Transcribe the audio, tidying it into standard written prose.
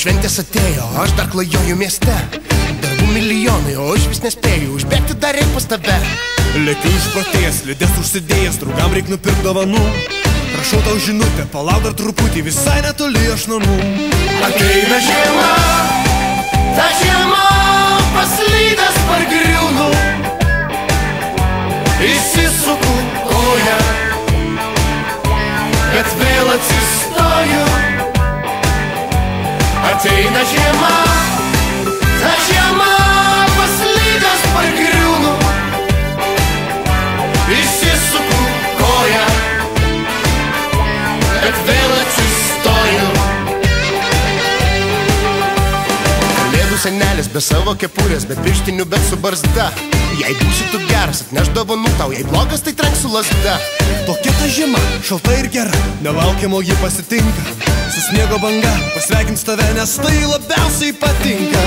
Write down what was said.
šventės atėjo, aš dar klajoju mieste. Darbų milijonai, o aš vis nespėju, užbėgti dar reik pas tave. Lėkiu išprotėjęs, lėdės užsidėjęs, draugam reik nupirkt dovanų. Prašau tau žinutę, palauk dar truputį, visai netoli aš namų. Ateina žiema, ta žiema paslydęs pargriūnu. Įsisuku koją, bet vėl atsistoju. Ateina žiema, ta žiema paslydęs pargriūnu. Įsisuku koją, bet vėl atsistoju. Kalėdų senelis be savo kepurės, be pirštinių, bet su barzda. Jei būsi tu geras, atneš dovanų tau, jei blogas, tai trenk su lazda. Tokia ta žiema, šalta ir gera, nelaukiamo ji pasitinka. Su sniego banga pasveikins tave, nes tai labiausiai patinka.